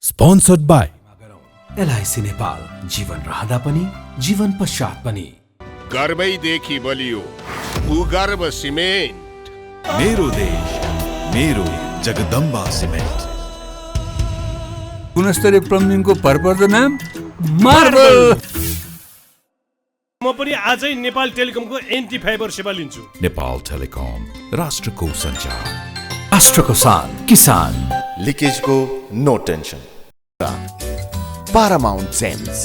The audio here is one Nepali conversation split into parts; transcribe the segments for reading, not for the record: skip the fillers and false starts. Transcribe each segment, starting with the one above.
Sponsored by LIC नेपाल, जीवन रहँदा पनि जीवन पश्चात पनि। गर्वैदेखि बलियो भूगर्भ सिमेन्ट। मेरो देश मेरो जगदम्बा सिमेन्ट। गुणस्तरीय प्लम्बिङको भरपर्दो नाम मार्बल। म पनि आजै नेपाल टेलिकमको एन्टी फाइबर सेवा लिन्छु। नेपाल टेलिकम, राष्ट्रको सञ्चार, राष्ट्रको शान, किसान। लिकेजको नो टेन्सन। Paramount Gems।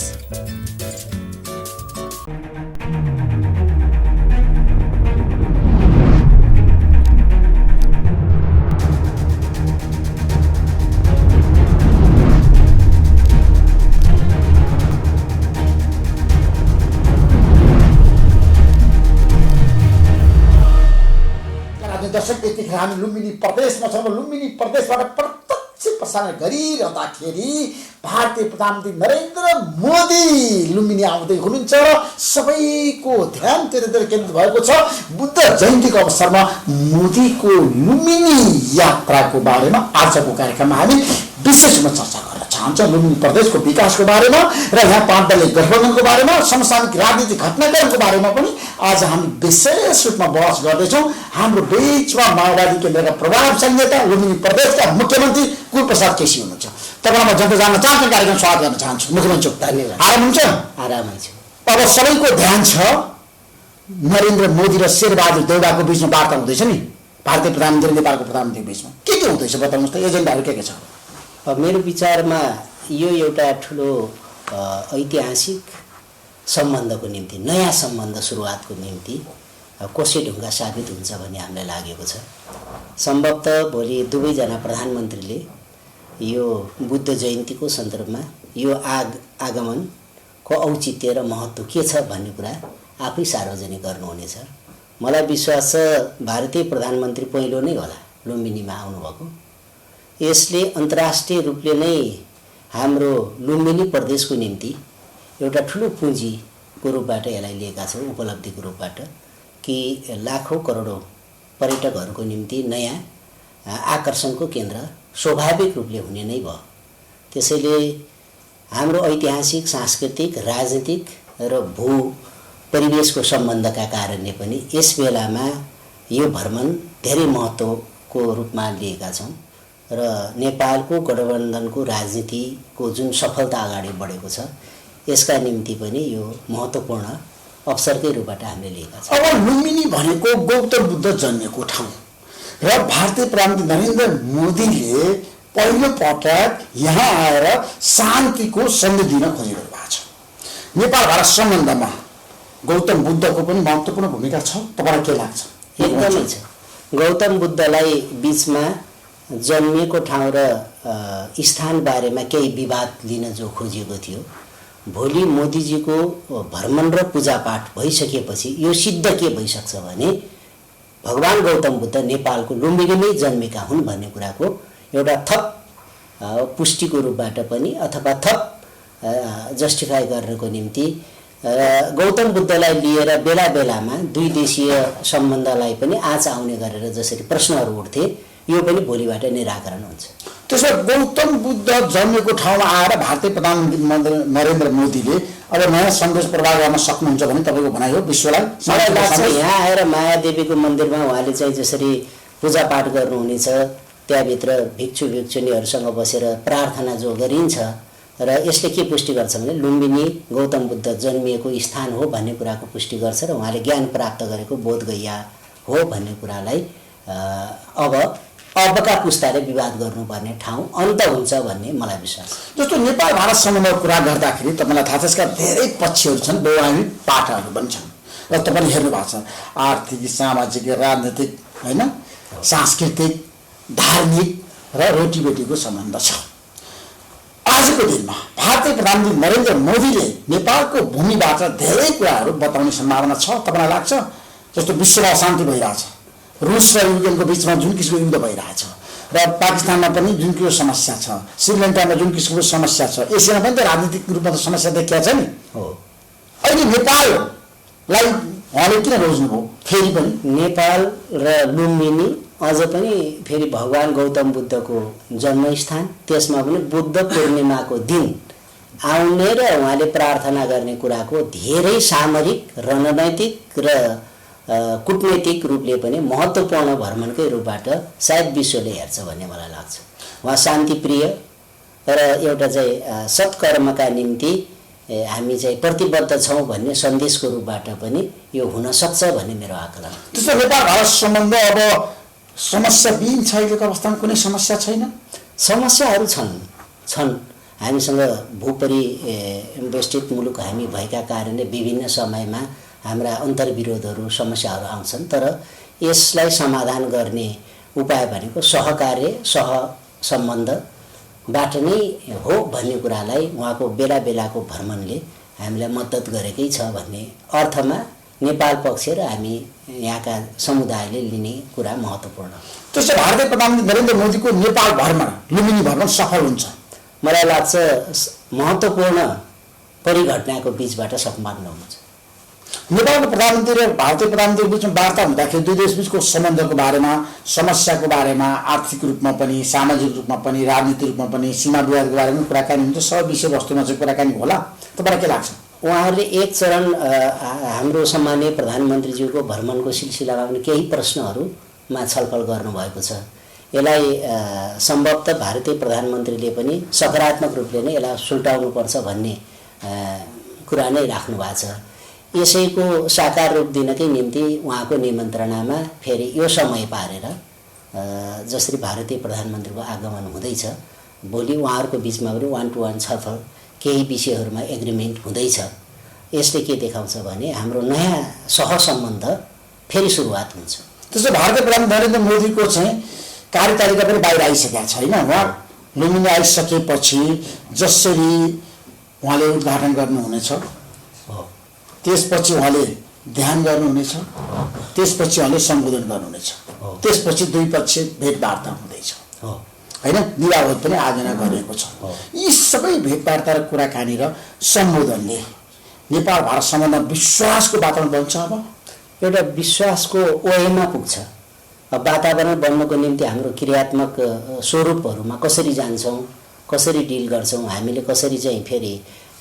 दर्शक यतिखेर हामी लुम्बिनी प्रदेशमा छौँ। लुम्बिनी प्रदेशबाट प्रत्यक्ष प्रसारण गरिरहँदाखेरि भारतीय प्रधानमन्त्री नरेन्द्र मोदी लुम्बिनी आउँदै हुनुहुन्छ र सबैको ध्यान त्यतातिर केन्द्रित भएको छ। बुद्ध जयन्तीको अवसरमा मोदीको लुम्बिनी यात्राको बारेमा आजको कार्यक्रममा हामी विशेष रूपमा चर्चा गर्न चाहन्छौँ। लुम्बिनी प्रदेशको विकासको बारेमा र यहाँ पाँच दलीय गठबन्धनको बारेमा, समसामयिक राजनीतिक घटनाक्रमको बारेमा पनि आज हामी विशेष रूपमा बहस गर्दैछौँ। हाम्रो बीचमा माओवादी केन्द्रका प्रभावशाली नेता लुम्बिनी प्रदेशका मुख्यमन्त्री कुलप्रसाद केसी हुनुहुन्छ। तपाईँलाई म जनता जान्न चाहन्छु, कार्यक्रम स्वागत गर्न चाहन्छु। मुख्यमन्त्री धन्यवाद। आराम हुन्छ? आरामै छु। अब सबैको ध्यान छ नरेन्द्र मोदी र शेरबहादुर देउवाको बिचमा वार्ता हुँदैछ नि, भारतीय प्रधानमन्त्री नेपालको प्रधानमन्त्रीको बिचमा के हुँदैछ बताउनुहोस् त, एजेन्डाहरू के छ? मेरो विचारमा यो एउटा ठुलो ऐतिहासिक सम्बन्धको निम्ति, नयाँ सम्बन्ध सुरुवातको निम्ति कोसे ढुङ्गा साबित हुन्छ भन्ने हामीलाई लागेको छ। सम्भवतः भोलि दुवैजना प्रधानमन्त्रीले यो बुद्ध जयन्तीको सन्दर्भमा यो आगमनको औचित्य र महत्त्व के छ भन्ने कुरा आफै सार्वजनिक गर्नुहुनेछ। मलाई विश्वास छ भारतीय प्रधानमन्त्री पहिलो नै होला लुम्बिनीमा आउनुभएको। यसले अन्तर्राष्ट्रिय रूपले नै हाम्रो लुम्बिनी प्रदेशको निम्ति एउटा ठुलो पुँजीको रूपबाट यसलाई लिएका छौँ, उपलब्धिको रूपबाट, कि लाखौँ करोडौँ पर्यटकहरूको निम्ति नयाँ आकर्षणको केन्द्र स्वाभाविक रूपले हुने नै भयो। त्यसैले हाम्रो ऐतिहासिक, सांस्कृतिक, राजनीतिक र भू परिवेशको सम्बन्धका कारणले पनि यस बेलामा यो भ्रमण धेरै महत्त्वको रूपमा लिएका छौँ र नेपालको गठबन्धनको राजनीतिको जुन सफलता अगाडि बढेको छ यसका निम्ति पनि यो महत्त्वपूर्ण अवसरकै रूपबाट हामीले लिएका छौँ। अब लुम्बिनी भनेको गौतम बुद्ध जन्मेको ठाउँ र भारतीय प्रधानमन्त्री नरेन्द्र मोदीले पहिलो पटक यहाँ आएर शान्तिको सन्देश दिन खोजिरहनु भएको छ। नेपाल भारत सम्बन्धमा गौतम बुद्धको पनि महत्त्वपूर्ण भूमिका छ, तपाईँलाई के लाग्छ? एकदमै छ। गौतम बुद्धलाई बिचमा जन्मिएको ठाउँ र स्थान बारेमा केही विवाद लिन जो खोजिएको थियो, भोलि मोदीजीको भ्रमण र पूजापाठ भइसकेपछि यो सिद्ध के भइसक्छ भने भगवान गौतम बुद्ध नेपालको लुम्बिनीमै जन्मेका हुन् भन्ने कुराको एउटा थप पुष्टिको रूपबाट पनि अथवा थप जस्टिफाई गर्नको निम्ति गौतम बुद्धलाई लिएर बेला बेलामा दुई देशीय सम्बन्धलाई पनि आँच आउने गरेर जसरी प्रश्नहरू उठ्थे यो पनि भोलिबाट निराकरण हुन्छ। त्यसो गौतम बुद्ध जन्मेको ठाउँमा आएर भारतीय प्रधानमन्त्री नरेन्द्र मोदीले अब नयाँ सन्देश प्रवाह गर्न सक्नुहुन्छ भने तपाईँको भनाइ हो विश्वलाई? मलाई लाग्छ यहाँ आएर मायादेवीको मन्दिरमा उहाँले चाहिँ जसरी पूजापाठ गर्नुहुनेछ, त्यहाँभित्र भिक्षु भिक्षुणीहरूसँग बसेर प्रार्थना जो गरिन्छ र यसले के पुष्टि गर्छ भने लुम्बिनी गौतम बुद्ध जन्मिएको स्थान हो भन्ने कुराको पुष्टि गर्छ र उहाँले ज्ञान प्राप्त गरेको बोधगया हो भन्ने कुरालाई अबका पुस्ताले विवाद गर्नुपर्ने ठाउँ अन्त हुन्छ भन्ने मलाई विश्वास छ। जस्तो नेपाल भारत सम्बन्धको कुरा गर्दाखेरि तपाईँलाई थाहा छ यसका धेरै पक्षहरू छन्, बहुआयामी पाटाहरू पनि छन् र तपाईँले हेर्नु भएको छ आर्थिक, सामाजिक, राजनीतिक, होइन, सांस्कृतिक, धार्मिक र रोटीबेटीको सम्बन्ध छ। आजको दिनमा भारतीय प्रधानमन्त्री नरेन्द्र मोदीले नेपालको भूमिबाट धेरै कुराहरू बताउने सम्भावना छ तपाईँलाई लाग्छ? जस्तो विश्वमा अशान्ति भइरहेछ, रुस र युक्रेनको बिचमा जुन किसिमको युद्ध भइरहेछ र पाकिस्तानमा पनि जुन किसिमको समस्या छ, श्रीलङ्कामा जुन किसिमको समस्या छ, एसियामा पनि त राजनीतिक रूपमा त समस्या देखिया छ नि। हो, अहिले नेपाललाई उहाँले किन रोज्नुभयो? फेरि पनि नेपाल र लुम्बिनी अझ पनि फेरि भगवान् गौतम बुद्धको जन्मस्थान, त्यसमा पनि बुद्ध पूर्णिमाको दिन आउने र उहाँले प्रार्थना गर्ने कुराको धेरै सामरिक, रणनैतिक र कूटनैतिक रूपले पनि महत्त्वपूर्ण भ्रमणकै रूपबाट सायद विश्वले हेर्छ भन्ने मलाई लाग्छ। उहाँ शान्तिप्रिय र एउटा चाहिँ सत्कर्मका निम्ति हामी चाहिँ प्रतिबद्ध छौँ भन्ने सन्देशको रूपबाट पनि यो हुन सक्छ भन्ने मेरो आकलन। त्यसो नेपाल भारत सम्बन्ध अब समस्याविहीन छ, अहिलेको अवस्थामा कुनै समस्या छैन? समस्याहरू छन्। हामीसँग भूपरिवेष्टित मुलुक हामी भएका कारणले विभिन्न समयमा हाम्रा अन्तर्विरोधहरू, समस्याहरू आउँछन्, तर यसलाई समाधान गर्ने उपाय भनेको सहकार्य, सहसम्बन्धबाट नै हो भन्ने कुरालाई उहाँको बेला बेलाको भ्रमणले हामीलाई मद्दत गरेकै छ भन्ने अर्थमा नेपाल पक्ष र हामी यहाँका समुदायले लिने कुरा महत्त्वपूर्ण। त्यसो भारतीय प्रधानमन्त्री नरेन्द्र मोदीको नेपाल भ्रमण, लुम्बिनी भ्रमण सफल हुन्छ? मलाई लाग्छ महत्त्वपूर्ण परिघटनाको बीचबाट सम्पन्न हुन्छ। नेपालको प्रधानमन्त्री र भारतीय प्रधानमन्त्री बीचमा वार्ता हुँदाखेरि दुई देशबीचको सम्बन्धको बारेमा, समस्याको बारेमा, आर्थिक रूपमा पनि, सामाजिक रूपमा पनि, राजनीतिक रूपमा पनि, सीमा विवादको बारेमा कुराकानी हुन्छ। सब विषयवस्तुमा चाहिँ कुराकानी होला, तपाईँलाई के लाग्छ? उहाँहरूले एक चरण हाम्रो सम्माननीय प्रधानमन्त्रीज्यूको भ्रमणको सिलसिलामा पनि केही प्रश्नहरूमा छलफल गर्नुभएको छ। यसलाई सम्भवतः भारतीय प्रधानमन्त्रीले पनि सकारात्मक रूपले नै यसलाई सुल्टाउनुपर्छ भन्ने कुरा नै राख्नु भएको छ। यसैको साकार रूप दिनकै निम्ति उहाँको निमन्त्रणामा फेरि यो समय पारेर जसरी भारतीय प्रधानमन्त्रीको आगमन हुँदैछ, भोलि उहाँहरूको बिचमा पनि 1-to-1 छलफल केही विषयहरूमा एग्रिमेन्ट हुँदैछ। यसले के देखाउँछ भने हाम्रो नयाँ सहसम्बन्ध फेरि सुरुवात हुन्छ। त्यसो भारतीय प्रधानमन्त्री नरेन्द्र मोदीको चाहिँ कार्यतालिका पनि बाहिर आइसकेका छ होइन? उहाँ लुम्बिनी आइसकेपछि जसरी उहाँले उद्घाटन गर्नुहुनेछ, त्यसपछि उहाँले ध्यान गर्नुहुनेछ, त्यसपछि उहाँले सम्बोधन गर्नुहुनेछ, त्यसपछि द्विपक्षीय भेटवार्ता हुँदैछ होइन? निरावध पनि आयोजना गरिएको छ। यी सबै भेटवार्ता र कुराकानी र सम्बोधनले नेपाल भारत सम्बन्धमा विश्वासको वातावरण बन्छ। अब एउटा विश्वासको ओहेमा पुग्छ। वातावरण बन्नको निम्ति हाम्रो क्रियात्मक स्वरूपहरूमा कसरी जान्छौँ, कसरी डिल गर्छौँ, हामीले कसरी चाहिँ फेरि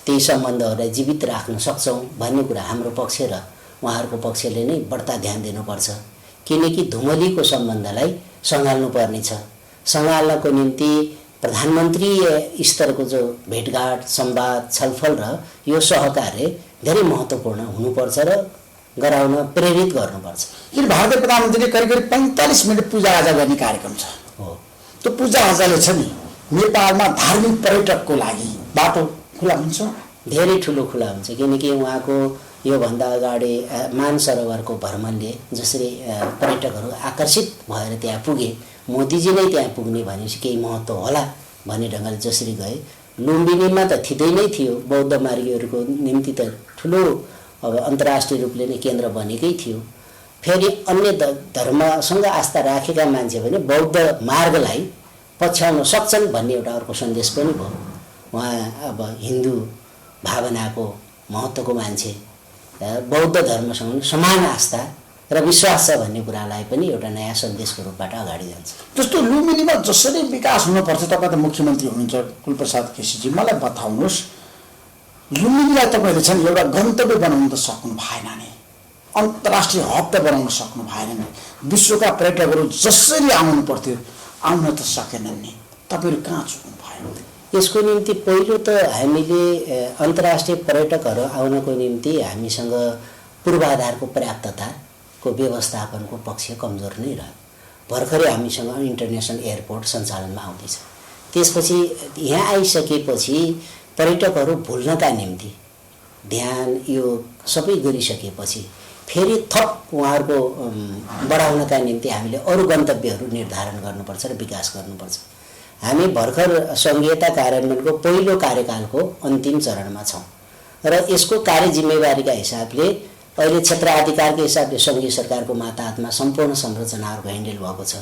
त्यही सम्बन्धहरूलाई जीवित राख्न सक्छौँ भन्ने कुरा हाम्रो पक्ष र उहाँहरूको पक्षले नै बढ्ता ध्यान दिनुपर्छ। किनकि धुमलीको सम्बन्धलाई सँगाल्नुपर्ने छ। सँगाल्नको निम्ति प्रधानमन्त्रीय स्तरको जो भेटघाट, संवाद, छलफल र यो सहकार्य धेरै महत्त्वपूर्ण हुनुपर्छ र गराउन प्रेरित गर्नुपर्छ। किन भारतीय प्रधानमन्त्रीले करिब 45 मिनट पूजाआजा गर्ने कार्यक्रम छ। त्यो पूजाआजाले छ नि नेपालमा धार्मिक पर्यटकको लागि बाटो खुला हुन्छ, धेरै ठुलो खुला हुन्छ। किनकि उहाँको योभन्दा अगाडि मानसरोवरको भ्रमणले जसरी पर्यटकहरू आकर्षित भएर त्यहाँ पुगे, मोदीजी नै त्यहाँ पुग्ने भनेपछि केही महत्त्व होला भन्ने ढङ्गले जसरी गए। लुम्बिनीमा त थिँदै नै थियो, बौद्ध मार्गीहरूको निम्ति त ठुलो अब अन्तर्राष्ट्रिय रूपले नै केन्द्र बनेकै थियो। फेरि अन्य धर्मसँग आस्था राखेका मान्छे भने बौद्ध मार्गलाई पछ्याउन सक्छन् भन्ने एउटा अर्को सन्देश पनि भयो। उहाँ अब हिन्दू भावनाको महत्त्वको मान्छे, बौद्ध धर्मसँग समान आस्था र विश्वास छ भन्ने कुरालाई पनि एउटा नयाँ सन्देशको रूपबाट अगाडि जान्छ। जस्तो लुम्बिनीमा जसरी विकास हुनुपर्छ, तपाईँ त मुख्यमन्त्री हुनुहुन्छ कुलप्रसाद केसीजी, मलाई बताउनुहोस् लुम्बिनीलाई तपाईँले छ नि एउटा गन्तव्य बनाउन त सक्नु भएन नि, अन्तर्राष्ट्रिय हब त बनाउन सक्नु भएन नि, विश्वका पर्यटकहरू जसरी आउनु पर्थ्यो आउन त सकेनन् नि, तपाईँहरू कहाँ चुक्नु भयो? यसको निम्ति पहिलो त हामीले अन्तर्राष्ट्रिय पर्यटकहरू आउनको निम्ति हामीसँग पूर्वाधारको पर्याप्तताको व्यवस्थापनको पक्ष कमजोर नै रह्यो। भर्खरै हामीसँग इन्टरनेसनल एयरपोर्ट सञ्चालनमा आउँदैछ। त्यसपछि यहाँ आइसकेपछि पर्यटकहरू भुल्नका निम्ति ध्यान यो सबै गरिसकेपछि फेरि थप उहाँहरूको बढाउनका निम्ति हामीले अरू गन्तव्यहरू निर्धारण गर्नुपर्छ र विकास गर्नुपर्छ। हामी भर्खर सङ्घीयता कार्यान्वयनको पहिलो कार्यकालको अन्तिम चरणमा छौँ र यसको कार्य जिम्मेवारीका हिसाबले अहिले क्षेत्राधिकारको हिसाबले सङ्घीय सरकारको मातहतमा सम्पूर्ण संरचनाहरूको ह्यान्डल भएको छ।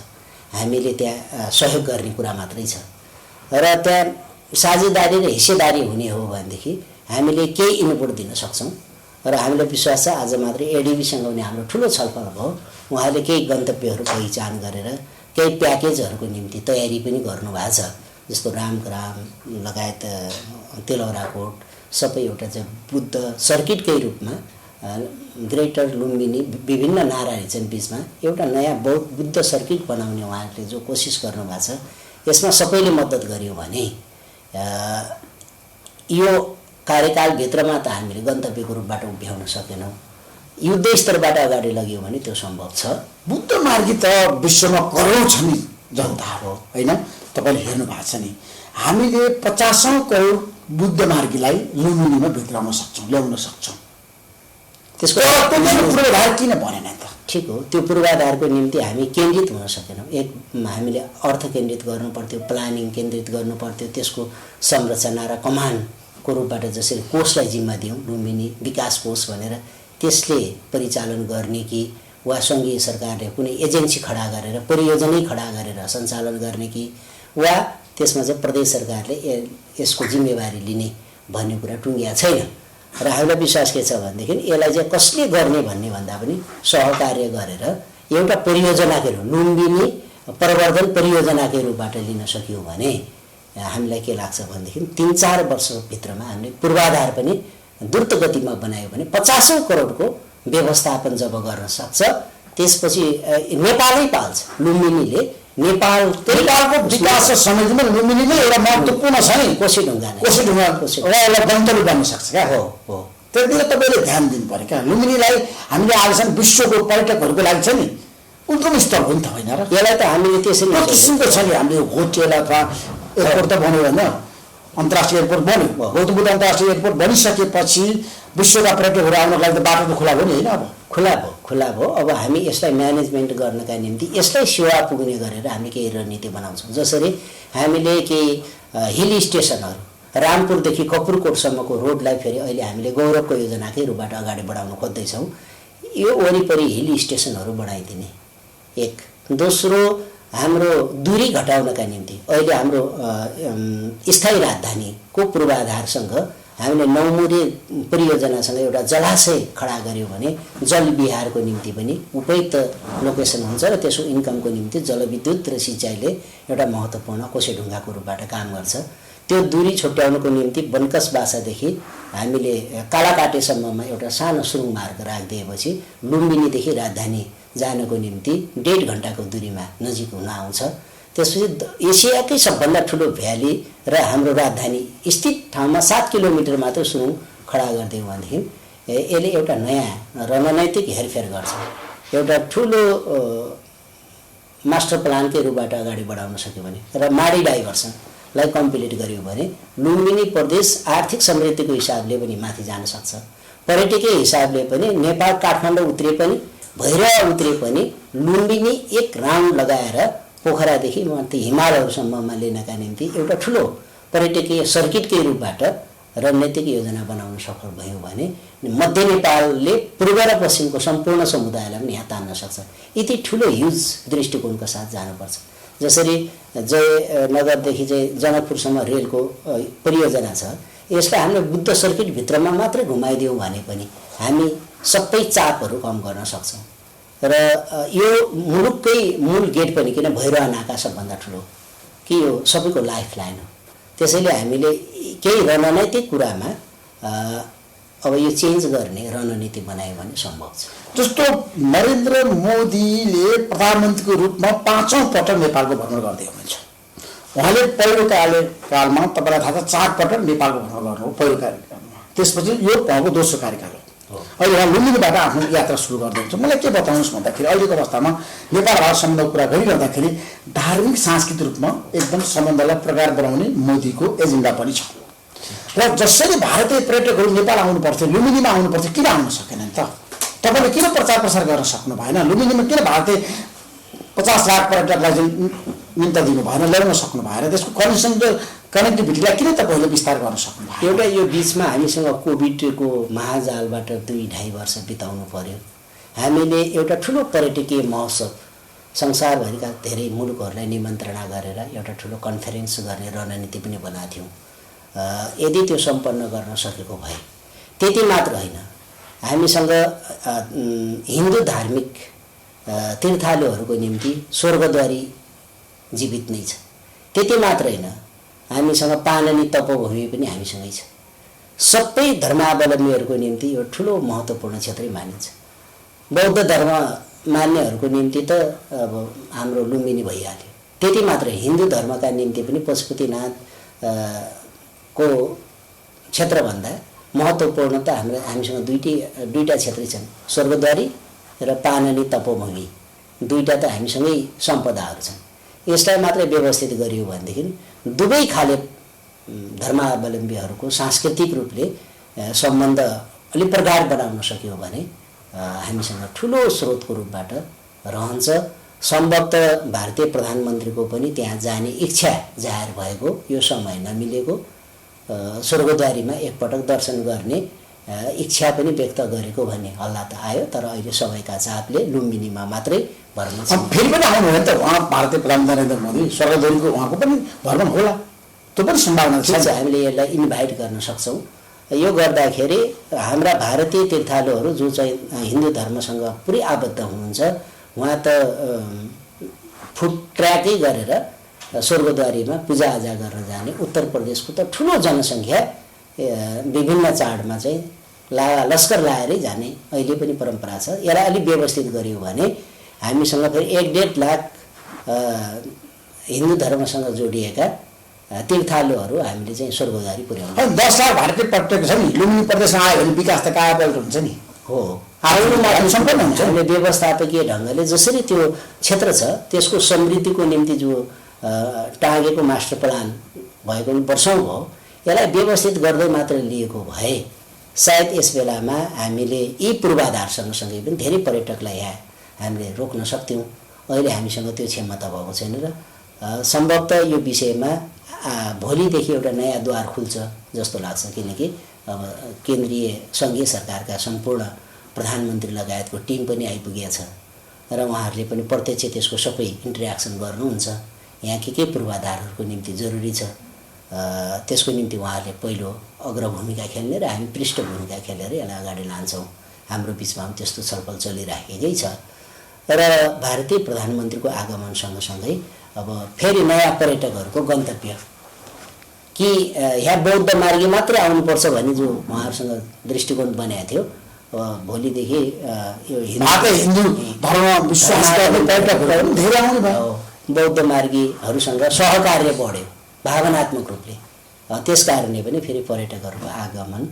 हामीले त्यहाँ सहयोग गर्ने कुरा मात्रै छ र त्यहाँ साझेदारी र हिस्सेदारी हुने हो भनेदेखि हामीले केही इनपुट दिन सक्छौँ र हामीलाई विश्वास छ आज मात्रै एडिबीसँग पनि हाम्रो ठुलो छलफल भयो। उहाँले केही गन्तव्यहरू पहिचान गरेर केही प्याकेजहरूको निम्ति तयारी पनि गर्नुभएको छ, जस्तो रामग्राम लगायत तेलौराकोट सबै एउटा चाहिँ बुद्ध सर्किटकै रूपमा ग्रेटर लुम्बिनी विभिन्न नाराहरू छन् बिचमा एउटा नयाँ बुद्ध सर्किट बनाउने उहाँहरूले जो कोसिस गर्नुभएको छ, यसमा सबैले मद्दत गर्यो भने यो कार्यकालभित्रमा त हामीले गन्तव्यको रूपबाट उभ्याउन सकेनौँ, युद्ध स्तरबाट अगाडि लग्यो भने त्यो सम्भव छ। बुद्ध मार्गी त विश्वमा करोड छ नि जनता हो होइन, तपाईँले हेर्नु भएको छ नि। हामीले 50 करोड बुद्ध मार्गीलाई लुम्बिनीमा भित्राउन सक्छौँ, ल्याउन सक्छौँ। त्यसको पूर्वाधार किन भनेन त? ठिक हो, त्यो पूर्वाधारको निम्ति हामी केन्द्रित हुन सकेनौँ। एक हामीले अर्थ केन्द्रित गर्नु पर्थ्यो, प्लानिङ केन्द्रित गर्नु पर्थ्यो, त्यसको संरचना र कमानको रूपबाट जसरी कोषलाई जिम्मा दियौँ लुम्बिनी विकास कोष भनेर, त्यसले परिचालन गर्ने कि वा सङ्घीय सरकारले कुनै एजेन्सी खडा गरेर परियोजनै खडा गरेर सञ्चालन गर्ने कि वा त्यसमा चाहिँ प्रदेश सरकारले यसको जिम्मेवारी लिने भन्ने कुरा टुङ्गिया छैन। र हामीलाई विश्वास के छ भनेदेखि यसलाई चाहिँ कसले गर्ने भन्ने भन्दा पनि सहकार्य गरेर एउटा परियोजनाकै रूप लुम्बिनी प्रवर्धन परियोजनाकै रूपबाट लिन सक्यौँ भने हामीलाई के लाग्छ भनेदेखि 3-4 वर्षभित्रमा हामीले पूर्वाधार पनि द्रुत गतिमा बनायो भने 50 करोडको व्यवस्थापन जब गर्न सक्छ, त्यसपछि नेपालै पाल्छ। लुम्बिनीले नेपालको विकास र समृद्धिमा लुम्बिनीले एउटा महत्त्वपूर्ण छ नि। कोसीढुङ्गा एउटा गन्तव्य बन्न सक्छ क्या। हो त्यतिखेर तपाईँले ध्यान दिनु पऱ्यो क्या। लुम्बिनीलाई हामीले आजसम्म विश्वको पर्यटकहरूको लागि छ नि उद्गम स्थल हो नि त होइन र? यसलाई त हामीले त्यसरी किसिमको छ नि। हामीले होटेल अथवा एयरपोर्ट त बन्यो होइन, अन्तर्राष्ट्रिय एयरपोर्ट बन्यो, गौतम बुद्ध अन्तर्राष्ट्रिय एयरपोर्ट बनिसकेपछि विश्वका पर्यटकहरू आउनको लागि त बाटो त खुला भयो नि होइन? अब खुला भयो। अब हामी यसलाई म्यानेजमेन्ट गर्नका निम्ति यसलाई सेवा पुग्ने गरेर हामी केही रणनीति बनाउँछौँ। जसरी हामीले केही हिल स्टेसनहरू रामपुरदेखि कपुरकोटसम्मको रोडलाई फेरि अहिले हामीले गौरवको योजनाकै रूपबाट अगाडि बढाउन खोज्दैछौँ। यो वरिपरि हिल स्टेसनहरू बढाइदिने एक। दोस्रो, हाम्रो दूरी घटाउनका निम्ति अहिले हाम्रो स्थायी राजधानीको पूर्वाधारसँग हामीले नौमुरे परियोजनासँग एउटा जलाशय खडा गर्यो भने जलविहारको निम्ति पनि उपयुक्त लोकेसन हुन्छ र त्यसको इन्कमको निम्ति जलविद्युत र सिँचाइले एउटा महत्त्वपूर्ण कोसेढुङ्गाको रूपबाट काम गर्छ। त्यो दूरी छुट्याउनको निम्ति बनकस बासादेखि हामीले कालाकाटेसम्ममा एउटा सानो सुरुङ मार्ग राखिदिएपछि लुम्बिनीदेखि राजधानी जानको निम्ति 1.5 घन्टाको दूरीमा नजिक हुन आउँछ। त्यसपछि एसियाकै सबभन्दा ठुलो भ्याली र हाम्रो राजधानी स्थित ठाउँमा 7 किलोमिटर मात्र सुरुङ खडा गरिदियौँ भनेदेखि यसले एउटा नयाँ रणनैतिक हेरफेर गर्छ। एउटा ठुलो मास्टर प्लानकै रूपबाट अगाडि बढाउन सक्यो भने र माडी डाइभर्सनलाई कम्प्लिट गर्यो भने लुम्बिनी प्रदेश आर्थिक समृद्धिको हिसाबले पनि माथि जान सक्छ। पर्यटकीय हिसाबले पनि नेपाल काठमाडौँ उत्रे पनि भैरवा उत्रे पनि लुम्बिनी एक राउन्ड लगाएर पोखरादेखि माथि हिमालहरूसम्ममा लिनका निम्ति एउटा ठुलो पर्यटकीय सर्किटकै रूपबाट रणनीतिक योजना बनाउन सफल भयो भने मध्य नेपालले पूर्व र पश्चिमको सम्पूर्ण समुदायलाई पनि यहाँ तान्न सक्छ। यति ठुलो ह्युज दृष्टिकोणको साथ जानुपर्छ। जसरी जयनगरदेखि चाहिँ जनकपुरसम्म रेलको परियोजना छ, यसलाई हामीले बुद्ध सर्किटभित्रमा मात्रै घुमाइदियौँ भने पनि हामी सबै चापहरू कम गर्न सक्छौँ। र यो मुलुककै मूल गेट पनि किन भैरवा नाका सबभन्दा ठुलो कि यो सबैको लाइफ लाइन हो। त्यसैले हामीले केही रणनैतिक कुरामा अब यो चेन्ज गर्ने रणनीति बनायो भने सम्भव छ। जस्तो नरेन्द्र मोदीले प्रधानमन्त्रीको रूपमा 5औं पटक नेपालको भ्रमण गर्दै हुनुहुन्छ। उहाँले पहिलो कार्यकालमा तपाईँलाई थाहा छ 4 पटक नेपालको भ्रमण गर्नुभयो पहिलो कार्यकालमा, त्यसपछि यो उहाँको दोस्रो कार्यकाल हो। अहिले उहाँ लुम्बिनीबाट आफ्नो यात्रा सुरु गर्दै हुन्छ। मलाई के बताउनुहोस् भन्दाखेरि अहिलेको अवस्थामा नेपाल भारत सम्बन्धको कुरा गरिरहँदाखेरि धार्मिक सांस्कृतिक रूपमा एकदम सम्बन्धलाई प्रगाढ बनाउने मोदीको एजेन्डा पनि छ। र जसरी भारतीय पर्यटकहरू नेपाल आउनुपर्थ्यो, लुम्बिनीमा आउनुपर्थ्यो, किन आउन सकेनन् त? तपाईँले किन प्रचार प्रसार गर्न सक्नु भएन? लुम्बिनीमा किन भारतीय 50 लाख पर्यटकलाई चाहिँ निम्ता दिनु भएन, ल्याउन सक्नु भएन? त्यसको कनेक्टिभिटीलाई किन तपाईँले विस्तार गर्न सक्नु भएन? एउटा यो बिचमा हामीसँग कोभिडको महाजालबाट 2-2.5 वर्ष बिताउनु पर्यो। हामीले एउटा ठुलो पर्यटकीय महोत्सव संसारभरिका धेरै मुलुकहरूलाई निमन्त्रणा गरेर एउटा ठुलो कन्फरेन्स गर्ने रणनीति पनि बनाएको थियौँ। यदि त्यो सम्पन्न गर्न सकेको भए, त्यति मात्र होइन, हामीसँग हिन्दू धार्मिक तीर्थालुहरूको निम्ति स्वर्गद्वारी जीवित नै छ। त्यति मात्र होइन, हामीसँग पाननी तपोभूमि पनि हामीसँगै छ। सबै धर्मावलम्बीहरूको निम्ति यो ठुलो महत्त्वपूर्ण क्षेत्रै मानिन्छ। बौद्ध धर्म मान्नेहरूको निम्ति त अब हाम्रो लुम्बिनी भइहाल्यो। त्यति मात्र, हिन्दू धर्मका निम्ति पनि पशुपतिनाथ को क्षेत्रभन्दा महत्त्वपूर्ण त हामीसँग दुईटा क्षेत्रै छन्, स्वर्गद्वारी र पाननी तपोभूमि। दुईटा त हामीसँगै सम्पदाहरू छन्। यसलाई मात्रै व्यवस्थित गरियो भनेदेखि दुवै खाले धर्मावलम्बीहरूको सांस्कृतिक रूपले सम्बन्ध अलि प्रगाढ बनाउन सक्यो भने हामीसँग ठुलो स्रोतको रूपबाट रहन्छ। सम्भवतः भारतीय प्रधानमन्त्रीको पनि त्यहाँ जाने इच्छा जाहेर भएको, यो समय नमिलेको, स्वर्गद्वारीमा एकपटक दर्शन गर्ने इच्छा पनि व्यक्त गरेको भन्ने हल्ला त आयो। तर अहिले सबैका चापले लुम्बिनीमा मात्रै भ्रमण छ। फेरि पनि आउनुभयो नि त उहाँ, भारतीय प्रधानमन्त्री नरेन्द्र मोदी, स्वर्गद्वारीको उहाँको पनि भ्रमण होला, त्यो पनि सम्भावना छ। हामीले यसलाई इन्भाइट गर्न सक्छौँ। यो गर्दाखेरि हाम्रा भारतीय तीर्थालुहरू जो चाहिँ हिन्दू धर्मसँग पुरै आबद्ध हुनुहुन्छ, उहाँ त फुट ट्र्याकै गरेर स्वर्गद्वारीमा पूजाआजा गर्न जाने। उत्तर प्रदेशको त ठुलो जनसङ्ख्या विभिन्न चाडमा चाहिँ लस्कर लाएरै जाने अहिले पनि परम्परा छ। यसलाई अलिक व्यवस्थित गरियो भने हामीसँग फेरि 1.5 लाख हिन्दू धर्मसँग जोडिएका तीर्थालुहरू हामीले चाहिँ स्वर्गद्वारी पुर्याउनु। 10 लाख भारतीय पर्यटक छ नि, लुम्बिनी प्रदेशमा आयो भने विकास त कायापलट हुन्छ नि। हो, आउनुमा सम्पन्न हुन्छ। हामीले व्यवस्थापकीय ढङ्गले जसरी त्यो क्षेत्र छ त्यसको समृद्धिको निम्ति जो टाँगेको मास्टर प्लान भएको वर्षौँ भयो, यसलाई व्यवस्थित गर्दै मात्र लिएको भए सायद यस बेलामा हामीले यी पूर्वाधार सँगसँगै पनि धेरै पर्यटकलाई यहाँ हामीले रोक्न सक्थ्यौँ। अहिले हामीसँग त्यो क्षमता भएको छैन र सम्भवतः यो विषयमा भोलिदेखि एउटा नयाँ द्वार खुल्छ जस्तो लाग्छ। किनकि अब केन्द्रीय सङ्घीय सरकारका सम्पूर्ण प्रधानमन्त्री लगायतको टिम पनि आइपुगेको छ र उहाँहरूले पनि प्रत्यक्ष त्यसको सबै इन्टरेक्सन गर्नुहुन्छ। यहाँ के पूर्वाधारहरूको निम्ति जरुरी छ त्यसको निम्ति उहाँहरूले पहिलो अग्रभूमिका खेल्ने र हामी पृष्ठभूमिका खेलेर यसलाई अगाडि लान्छौँ। हाम्रो बिचमा पनि त्यस्तो छलफल चलिराखेकै छ र भारतीय प्रधानमन्त्रीको आगमन सँगसँगै अब फेरि नयाँ पर्यटकहरूको गन्तव्य कि यहाँ बौद्ध मार्गी मात्रै आउनुपर्छ भन्ने जो उहाँहरूसँग दृष्टिकोण बनाएको थियो, भोलिदेखि यो हिन्दू धर्म विश्वास गर्ने पर्यटकहरू पनि धेरै आउनु भयो। बौद्ध मार्गीहरूसँग सहकार्य बढ्यो भावनात्मक रूपले। त्यस कारणले पनि फेरि पर्यटकहरूको आगमन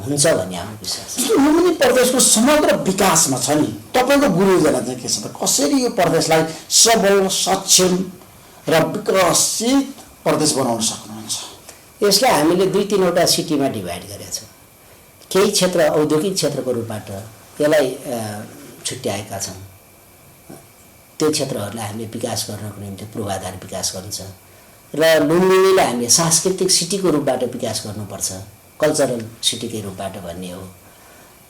हुन्छ भन्ने हाम्रो विश्वास छ। लुम्बिनी प्रदेशको समग्र विकासमा छ नि, तपाईँको गुरुजना चाहिँ के छ त? कसरी यो प्रदेशलाई सबल, सक्षम र विकसित प्रदेश बनाउन सक्नुहुन्छ? यसलाई हामीले 2-3वटा सिटीमा डिभाइड गरेका छौँ। केही क्षेत्र औद्योगिक क्षेत्रको रूपबाट यसलाई छुट्याएका छौँ। त्यो क्षेत्रहरूलाई हामीले विकास गर्नको निम्ति पूर्वाधार विकास गर्नु छ र लुम्बिनीलाई हामीले सांस्कृतिक सिटीको रूपबाट विकास गर्नुपर्छ, कल्चरल सिटीकै रूपबाट भन्ने हो।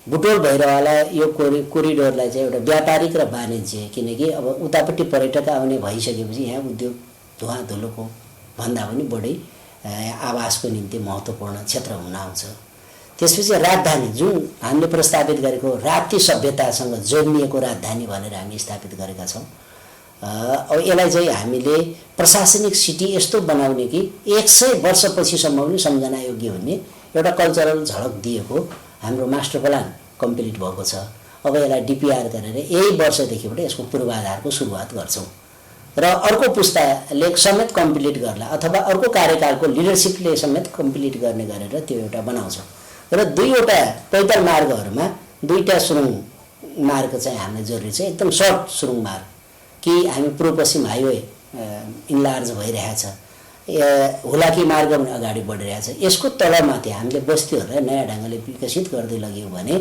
बुटोल भैरवाला यो कोरिडोरलाई चाहिँ एउटा व्यापारिक र वाणिज्य, किनकि अब उतापट्टि पर्यटक आउने भइसकेपछि यहाँ उद्योग धुवाधुलोको भन्दा पनि बढी आवासको निम्ति महत्त्वपूर्ण क्षेत्र हुन आउँछ। त्यसपछि राजधानी जुन हामीले प्रस्तावित गरेको राप्ती सभ्यतासँग जोडिएको राजधानी भनेर हामी स्थापित गरेका छौँ। अब यसलाई चाहिँ हामीले प्रशासनिक सिटी यस्तो बनाउने कि 100 वर्षपछिसम्म पनि सम्झना योग्य हुने एउटा कल्चरल झलक दिएको हाम्रो मास्टर प्लान कम्प्लिट भएको छ। अब यसलाई डिपिआर गरेर यही वर्षदेखिबाट यसको पूर्वाधारको सुरुवात गर्छौँ र अर्को पुस्ताले समेत कम्प्लिट गर्ला अथवा अर्को कार्यकालको लिडरसिपले समेत कम्प्लिट गर्ने गरेर त्यो एउटा बनाउँछौँ। र 2वटा पैदल मार्गहरूमा 2टा सुरुङ मार्ग चाहिँ हामीलाई जरुरी छ, एकदम सर्ट सुरुङ मार्ग कि हामी पूर्व पश्चिम हाइवे इन्लार्ज भइरहेछ, हुलाकी मार्ग पनि अगाडि बढिरहेछ। यसको तलमाथि हामीले बस्तीहरूलाई नयाँ ढङ्गले विकसित गर्दै लग्यौँ भने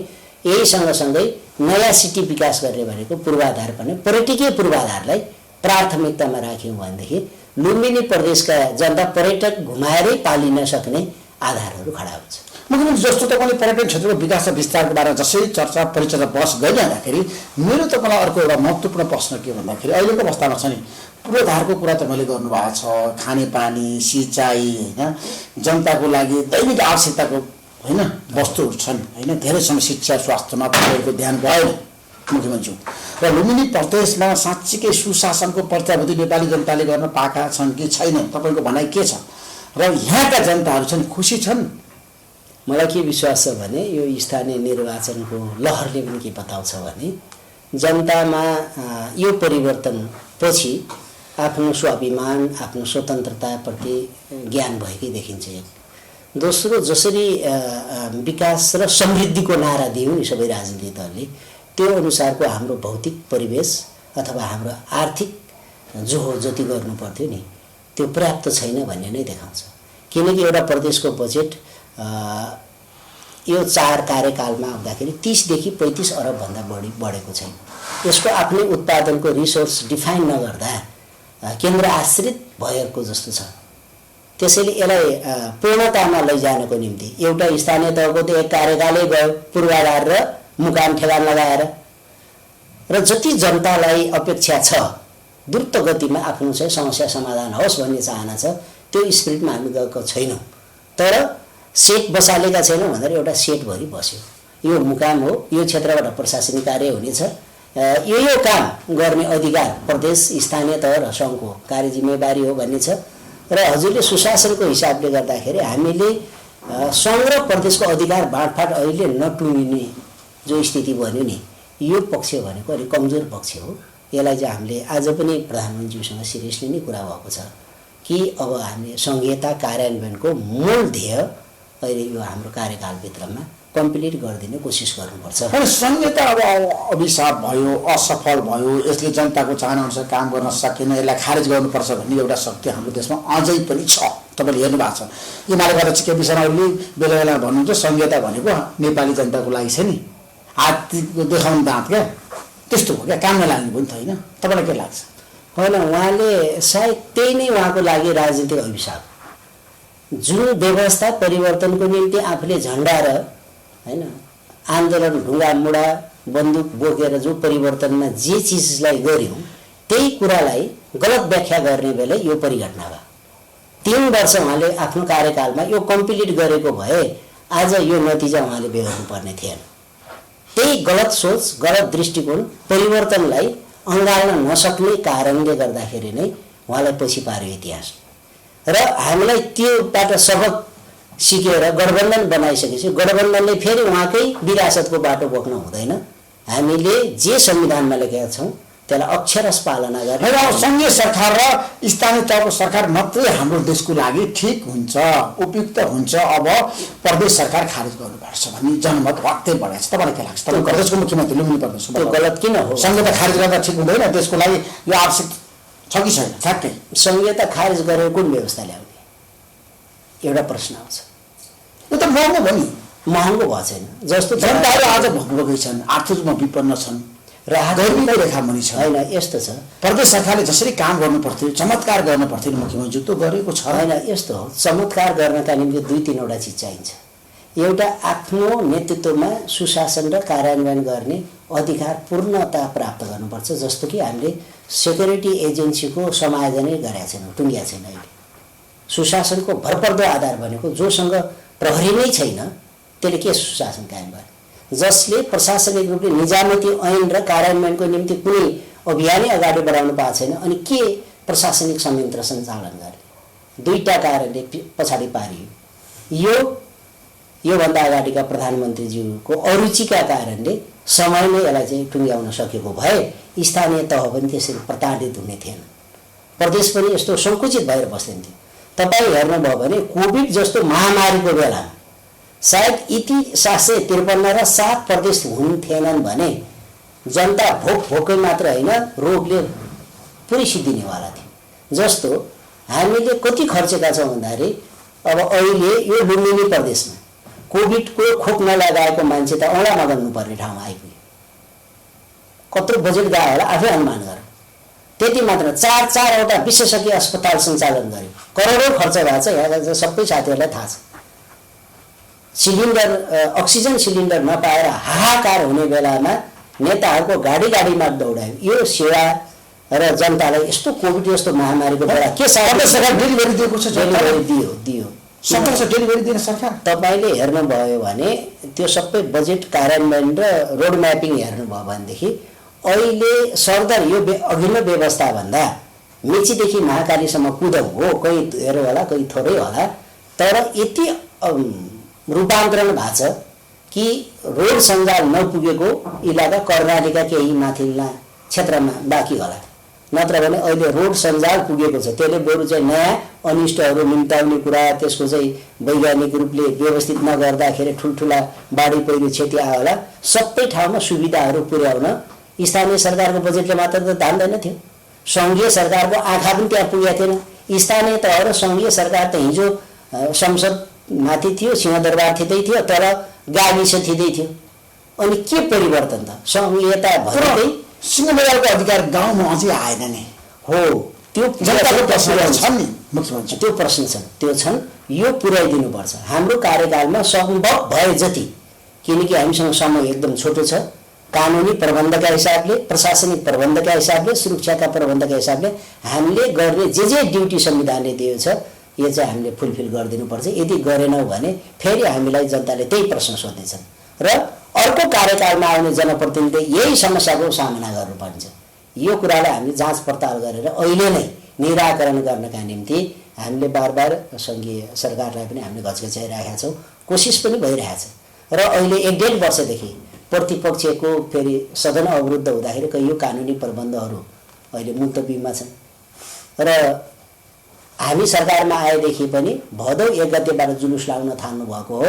यही सँगसँगै नयाँ सिटी विकास गर्ने भनेको पूर्वाधार पनि पर्यटकीय पूर्वाधारलाई प्राथमिकतामा राख्यौँ भनेदेखि लुम्बिनी प्रदेशका जनता पर्यटक घुमाएरै पालिन सक्ने आधारहरू खडा हुन्छ। मुख्यमन्त्री जस्तो तपाईँले पर्यटन क्षेत्रको विकास र विस्तारको बारेमा जसरी चर्चा परिचर्चा बहस गरिरहँदाखेरि मेरो तपाईँलाई अर्को एउटा महत्त्वपूर्ण प्रश्न के भन्दाखेरि अहिलेको अवस्थामा छ नि पूर्वाधारको कुरा तपाईँले गर्नुभएको छ, खानेपानी, सिँचाइ, होइन, जनताको लागि दैनिक आवश्यकताको होइन वस्तुहरू छन् होइन धेरै समय शिक्षा स्वास्थ्यमा तपाईँहरूको ध्यान भएन मुख्यमन्त्री र लुम्बिनी प्रदेशमा साँच्चीकै सुशासनको प्रत्याभूति नेपाली जनताले गर्न पाएका छन् कि छैन तपाईँको भनाइ के छ र यहाँका जनताहरू छन् खुसी छन्? मलाई के विश्वास छ भने यो स्थानीय निर्वाचनको लहरले पनि के बताउँछ भने जनतामा यो परिवर्तनपछि आफ्नो स्वाभिमान आफ्नो स्वतन्त्रताप्रति ज्ञान भएकै देखिन्छ। दोस्रो जसरी विकास र समृद्धिको नारा दियौँ नि सबै राजनीतिक दलले त्यो अनुसारको हाम्रो भौतिक परिवेश अथवा हाम्रो आर्थिक जोहो जति गर्नु पर्थ्यो नि त्यो पर्याप्त छैन भन्ने नै देखाउँछ। किनकि एउटा प्रदेशको बजेट यो 4 कार्यकालमा आउँदाखेरि 30 देखि 35 अरब भन्दा बढी बढेको छैन। यसको आफ्नै उत्पादनको रिसोर्स डिफाइन नगर्दा केन्द्र आश्रित भएको जस्तो छ। त्यसैले यसलाई पूर्णतामा लैजानको निम्ति एउटा स्थानीय तहको त एक कार्यकालै गयो पूर्वाधार र मुकाम ठेगान लगाएर र जति जनतालाई अपेक्षा छ द्रुत गतिमा आफ्नो चाहिँ समस्या समाधान होस् भन्ने चाहना छ त्यो स्पिरिटमा हामी गएको छैनौँ। तर सेट बसालेका छैनौँ भनेर एउटा सेटभरि बस्यो। यो मुकाम हो, यो क्षेत्रबाट प्रशासनिक कार्य हुनेछ, यो काम गर्ने अधिकार प्रदेश स्थानीय तह र सङ्घको कार्य जिम्मेवारी हो भन्ने छ। र हजुरले सुशासनको हिसाबले गर्दाखेरि हामीले सङ्घ र प्रदेशको अधिकार बाँडफाँड अहिले नटुङ्गिने जो स्थिति बन्यो नि यो पक्ष भनेको अलिक कमजोर पक्ष हो। यसलाई चाहिँ हामीले आज पनि प्रधानमन्त्रीसँग सिरियसली नै कुरा भएको छ कि अब हामीले सङ्घीयता कार्यान्वयनको मूल ध्येय अहिले यो हाम्रो कार्यकालभित्रमा कम्प्लिट गरिदिने कोसिस गर्नुपर्छ। होइन संहिता अब अभिशाप भयो, असफल भयो, यसले जनताको चाहनाअनुसार काम गर्न सकेन, यसलाई खारेज गर्नुपर्छ भन्ने एउटा शक्ति हाम्रो देशमा अझै पनि छ। तपाईँले हेर्नु भएको छ यिनीहरूले गर्दा चाहिँ के विषयहरूले बेला बेला भन्नुहुन्छ संहिता भनेको नेपाली जनताको लागि छ नि हात देखाउने दाँत क्या त्यस्तो हो क्या, काम नलाग्ने पनि त होइन। तपाईँलाई के लाग्छ? होइन उहाँले सायद त्यही नै उहाँको लागि राजनीतिक अभिशाप। जुन व्यवस्था परिवर्तनको निम्ति आफूले झन्डा र होइन आन्दोलन ढुङ्गा मुढा बन्दुक बोकेर जो परिवर्तनमा जे चिजलाई गऱ्यौँ त्यही कुरालाई गलत व्याख्या गर्ने बेला यो परिघटना भयो। 3 वर्ष उहाँले आफ्नो कार्यकालमा यो कम्प्लिट गरेको भए आज यो नतिजा उहाँले बेहोर्नु पर्ने थिएन। त्यही गलत सोच गलत दृष्टिकोण परिवर्तनलाई अँगाल्न नसक्ने कारणले गर्दाखेरि नै उहाँलाई पछि पार्यो इतिहास। र हामीलाई त्योबाट सबक सिकेर गठबन्धन बनाइसकेपछि गठबन्धनले फेरि उहाँकै विरासतको बाटो बोक्न हुँदैन। हामीले जे संविधानमा लेखेका छौँ त्यसलाई अक्षरश पालना गर्ने। सङ्घीय सरकार र स्थानीय तहको सरकार मात्रै हाम्रो देशको लागि ठिक हुन्छ, उपयुक्त हुन्छ, अब प्रदेश सरकार खारेज गर्नुपर्छ भन्ने जनमत वाक्कै बढाएको छ। तपाईँलाई के लाग्छ? तपाईँ प्रदेशको मुख्यमन्त्री लुम्बिनी प्रदेश त्यो गलत किन हो? संहिता खारेज गर्दा ठिक हुँदैन? देशको लागि यो आवश्यक छ कि छैन? ठ्याक्कै संहिता खारेज गरेर कुन व्यवस्था ल्याउने एउटा प्रश्न आउँछ। यो त महँगो भयो नि, महँगो भएको छैन। जस्तो जनताहरू आज भोग्नुभएकै छन्, आर्थिक रूपमा विपन्न छन्, गरिबीको रेखामुनि छ। होइन यस्तो छ प्रदेश सरकारले जसरी काम गर्नु पर्थ्यो, चमत्कार गर्नु पर्थ्यो मुख्यमन्त्री त्यो गरेको छ। होइन यस्तो हो, चमत्कार गर्नका निम्ति 2-3वटा चिज चाहिन्छ। एउटा आफ्नो नेतृत्वमा सुशासन र कार्यान्वयन गर्ने अधिकार पूर्णता प्राप्त गर्नुपर्छ। जस्तो कि हामीले सेक्युरिटी एजेन्सीको समायोजनै गरेका छैनौँ, टुङ्गिया छैन। अहिले सुशासनको भरपर्दो आधार भनेको जोसँग प्रहरी नै छैन त्यसले के सुशासन कायम गर्ने? जसले प्रशासनिक रूपले निजामती ऐन र कार्यान्वयनको निम्ति कुनै अभियानै अगाडि बढाउनु पाएको छैन अनि के प्रशासनिक संयन्त्र सञ्चालन गर्ने? 2टा कारणले पछाडि पारियो। योभन्दा अगाडिका प्रधानमन्त्रीज्यूको अरुचिका कारणले समयमै यसलाई चाहिँ टुङ्ग्याउन सकेको भए स्थानीय तह पनि त्यसरी प्रताडित हुने थिएन, प्रदेश पनि यस्तो सङ्कुचित भएर बस्दैन थियो। तपाईँ हेर्नुभयो भने कोभिड जस्तो महामारीको बेलामा सायद इति 753 र 7 प्रदेश हुन्थेनन् भने जनता भोकै मात्र होइन रोगले पुरै सिद्धिनेवाला थियो। जस्तो हामीले कति खर्चेका छौँ भन्दाखेरि अब अहिले यो लुम्बिनी प्रदेशमा कोभिडको खोप नलगाएको मान्छे त औँला नगर्नु पर्ने ठाउँमा आइपुग्यो। कत्रो बजेट गयो होला आफै अनुमान गर। त्यति मात्र 4-4वटा विशेषज्ञ अस्पताल सञ्चालन गर्यो, करोडौँ खर्च भएको छ। यहाँ सबै साथीहरूलाई थाहा छ। सिलिन्डर अक्सिजन सिलिन्डर नपाएर हाहाकार हुने बेलामा नेताहरूको गाडीमा दौडायो। यो सेवा र जनतालाई यस्तो कोभिड जस्तो महामारीको बेला के सरकार डेलिभरी दिएको छ? डेलिभरी दियो। सक्दो डेली गरिदिने सरकार। तपाईँले हेर्नुभयो भने त्यो सबै बजेट कार्यान्वयन र रोड म्यापिङ हेर्नुभयो भनेदेखि अहिले सरदर यो अघिल्लो व्यवस्थाभन्दा मेचीदेखि महाकालीसम्म कुदौँ हो, कोही धेरै होला कोही थोरै होला, तर यति रूपान्तरण भएको छ कि रोड सञ्जाल नपुगेको इलाका कर्णालीका केही माथिल्ला क्षेत्रमा बाँकी होला, नत्र भने अहिले रोड सञ्जाल पुगेको छ। त्यसले बरु चाहिँ नयाँ अनिष्टहरू निम्ताउने कुरा, त्यसको चाहिँ वैज्ञानिक रूपले व्यवस्थित नगर्दाखेरि ठुल्ठुला बाढी पहिरो क्षति आयो होला। सबै ठाउँमा सुविधाहरू पुर्याउन स्थानीय सरकारको बजेटले मात्र त धान्दैन थियो, सङ्घीय सरकारको आँखा पनि त्यहाँ पुगेको थिएन। स्थानीय तह र सङ्घीय सरकार त हिजो संसद माथि थियो, सिंहदरबार थिँदै थियो, तर गाविस थिँदै थियो। अनि के परिवर्तन त? सङ्घीयता भएकै सिंहदरबारको अधिकार गाउँमा अझै आएन नि हो। त्यो जनताको प्रश्न छन् नि मुख्यमन्त्री, त्यो प्रश्न छन्, त्यो छन्, यो पुर्याइदिनुपर्छ हाम्रो कार्यकालमा सम्भव भए जति, किनकि हामीसँग समय एकदम छोटो छ। कानुनी प्रबन्धका हिसाबले, प्रशासनिक प्रबन्धका हिसाबले, सुरक्षाका प्रबन्धका हिसाबले हामीले गर्ने जे ड्युटी संविधानले दिएको छ यो चाहिँ हामीले फुलफिल गरिदिनुपर्छ। यदि गरेनौँ भने फेरि हामीलाई जनताले त्यही प्रश्न सोध्नेछन् र अर्को कार्यकालमा आउने जनप्रतिनिधिले यही समस्याको सामना गर्नुपर्छ। यो कुरालाई हामीले जाँच पडताल गरेर अहिले नै निराकरण गर्नका निम्ति हामीले बार सङ्घीय सरकारलाई पनि हामीले घचघचाइरहेका छौँ, कोसिस पनि भइरहेको छ। र अहिले 1.5 वर्षदेखि प्रतिपक्षको फेरि सदन अवरुद्ध हुँदाखेरि कैयौँ कानुनी प्रबन्धहरू अहिले मुल्तबीमा छन् र हामी सरकारमा आएदेखि पनि भदौ 1 गतेबाट जुलुस लाउन थाल्नु भएको हो।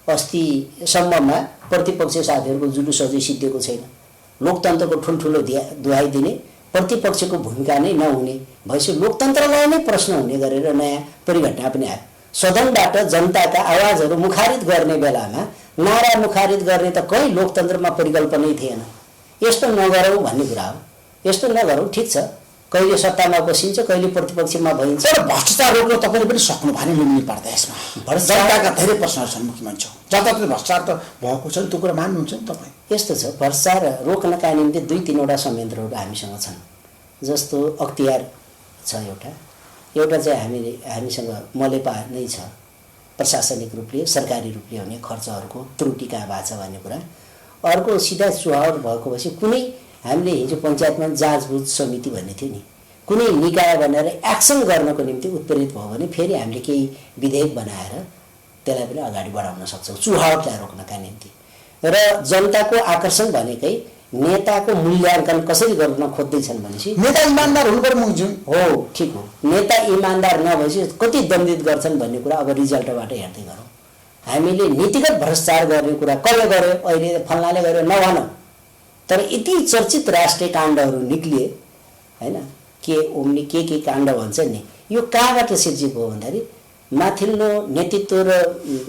अस्तिसम्ममा प्रतिपक्ष साथीहरूको जुलुस अझै सिद्धिएको छैन। लोकतन्त्रको ठुल्ठुलो दुहाई दिने, प्रतिपक्षको भूमिका नै नहुने भएपछि लोकतन्त्रलाई नै प्रश्न हुने गरेर नयाँ परिघटना पनि आयो। सदनबाट जनताका आवाजहरू मुखारित गर्ने बेलामा नारा मुखारित गर्ने त कहीँ लोकतन्त्रमा परिकल्पनै थिएन। यस्तो नगरौँ भन्ने कुरा हो। यस्तो नगरौँ, ठिक छ, कहिले सत्तामा बसिन्छ, कहिले प्रतिपक्षमा भइन्छ। तर भ्रष्टाचार रोक्न तपाईँले पनि सक्नु भएन लुम्बिनी प्रदेशमा। जनताका धेरै प्रश्नहरू छन् मुख्यमन्त्री, जताततै भ्रष्टाचार त भएको छ नि, त्यो कुरा मान्नुहुन्छ नि तपाईँ? यस्तो छ, भ्रष्टाचार रोक्नका निम्ति 2-3वटा संयन्त्रहरू हामीसँग छन्। जस्तो अख्तियार छ एउटा चाहिँ हामीसँग मलेपा नै छ, प्रशासनिक रूपले सरकारी रूपले हुने खर्चहरूको त्रुटि कहाँ भएको छ भन्ने कुरा। अर्को सिधा चुहावट भएको भएपछि कुनै हामीले हिजो पञ्चायतमा जाँचबुझ समिति भन्ने थियो नि, कुनै निकाय भनेर एक्सन गर्नको निम्ति उत्प्रेरित भयो भने फेरि हामीले केही विधेयक बनाएर त्यसलाई पनि अगाडि बढाउन सक्छौँ चुहावटलाई रोक्नका निम्ति। र जनताको आकर्षण भनेकै नेताको मूल्याङ्कन कसरी गर्न खोज्दैछन् भनेपछि नेता इमान्दार हुनुपर्ने हो। ठिक हो, नेता इमान्दार नभएपछि कति दण्डित गर्छन् भन्ने कुरा अब रिजल्टबाट हेर्दै गरौँ। हामीले नीतिगत भ्रष्टाचार गर्ने कुरा कसले गर्यो, अहिले फल्नाले गर्यो नभनौँ, तर यति चर्चित राष्ट्रिय काण्डहरू निक्लिए होइन, के ओम्नी के काण्ड भन्छ नि, यो कहाँबाट सिर्जित भयो भन्दाखेरि माथिल्लो नेतृत्व र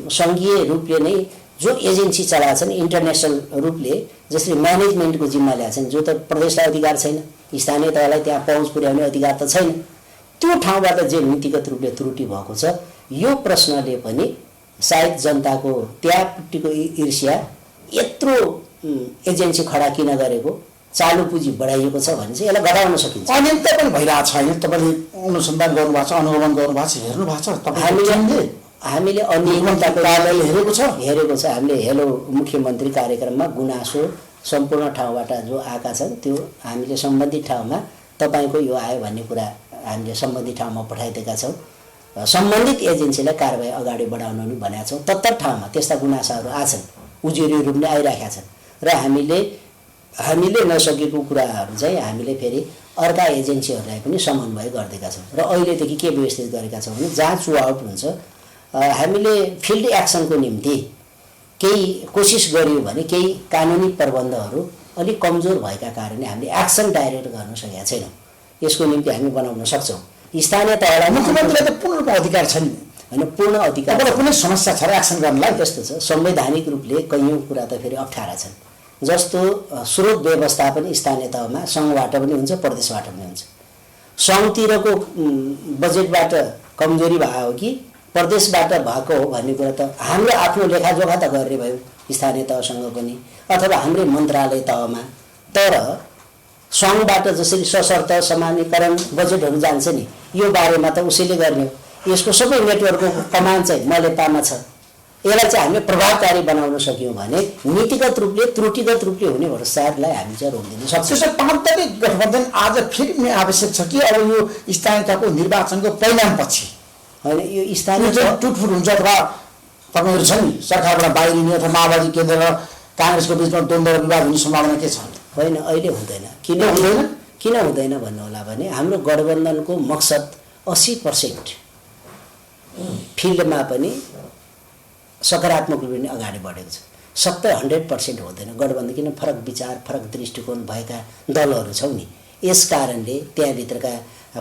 सङ्घीय रूपले नै जो एजेन्सी चलाछन् इन्टरनेसनल रूपले, जसले म्यानेजमेन्टको जिम्मा ल्याएछन्, जो त प्रदेशलाई अधिकार छैन, स्थानीय तहलाई त्यहाँ पहुँच पुर्याउने अधिकार त छैन, त्यो ठाउँबाट जे नीतिगत रूपले त्रुटि भएको छ, यो प्रश्नले पनि सायद जनताको त्यहाँपट्टिको ईर्ष्या, यत्रो एजेन्सी खडा किन गरेको, चालु पुँजी बढाइएको छ भने चाहिँ यसलाई घटाउन सकिन्छ। अनियमित पनि भइरहेको छ अहिले, तपाईँले अनुसन्धान गर्नुभएको छ, अनुगमन गर्नुभएको छ, हेर्नु भएको छ तपाईँले? हामीले अनियमितताको कार्यले हेरेको छ। हामीले हेलो मुख्यमन्त्री कार्यक्रममा गुनासो सम्पूर्ण ठाउँबाट जो आएका छन् त्यो हामीले सम्बन्धित ठाउँमा तपाईँको यो आयो भन्ने कुरा हामीले सम्बन्धित ठाउँमा पठाइदिएका छौँ। सम्बन्धित एजेन्सीलाई कारबाही अगाडि बढाउन पनि भनेका छौँ। तत्तर ठाउँमा त्यस्ता गुनासाहरू आछन्, उजुरी रूपले आइरहेका छन् र हामीले नसकेको कुराहरू चाहिँ हामीले फेरि अर्का एजेन्सीहरूलाई पनि समन्वय गरिदिएका छौँ। र अहिलेदेखि के व्यवस्थित गरेका छौँ भने जहाँ चुहावट हुन्छ हामीले फिल्ड एक्सनको निम्ति केही कोसिस गर्यौँ भने केही कानुनी प्रबन्धहरू अलिक कमजोर भएका कारणले हामीले एक्सन डाइरेक्ट गर्न सकेका छैनौँ। यसको निम्ति हामी बनाउन सक्छौँ। स्थानीय तहलाई मुख्यमन्त्रीलाई त पूर्ण अधिकार छ नि, होइन पूर्ण अधिकार, कुनै समस्या छ र एक्सन गर्नलाई? त्यस्तो छ, संवैधानिक रूपले कैयौँ कुरा त फेरि अप्ठ्यारा छन्। जस्तो स्रोत व्यवस्थापन स्थानीय तहमा सङ्घबाट पनि हुन्छ, प्रदेशबाट पनि हुन्छ। सङ्घतिरको बजेटबाट कमजोरी भयो हो कि प्रदेशबाट भएको हो भन्ने कुरा त हाम्रो आफ्नो लेखाजोखा त गर्ने भयो स्थानीय तहसँग पनि अथवा हाम्रै मन्त्रालय तहमा। तर सङ्घबाट जसरी सशर्त समानीकरण बजेटहरू जान्छ नि, यो बारेमा त उसैले गर्ने हो। यसको सबै नेटवर्कको कमान्ड चाहिँ मलेपामा छ। यसलाई चाहिँ हामीले प्रभावकारी बनाउन सक्यौँ भने नीतिगत रूपले त्रुटिगत रूपले हुने भ्रष्टाचारलाई हामी चाहिँ रोकिदिन सक्छौँ। त्यसो पारम्परिक गठबन्धन आज फेरि पनि आवश्यक छ कि अब यो स्थानीय तहको निर्वाचनको परिणामपछि होइन यो स्थानीय टुटफुट हुन्छ अथवा तपाईँहरू छ नि सरकारबाट बाहिरिने अथवा माओवादी केन्द्र र काङ्ग्रेसको बिचमा द्वन्द्व र विवाद हुने सम्भावना के छ? होइन, अहिले हुँदैन। किन हुँदैन भन्नु होला भने हाम्रो गठबन्धनको मकसद 80% फिल्डमा पनि सकारात्मक रूपले अगाडि बढेको छ। 100% हुँदैन गठबन्धन, किन फरक विचार फरक दृष्टिकोण भएका दलहरू छौँ नि। यस कारणले त्यहाँभित्रका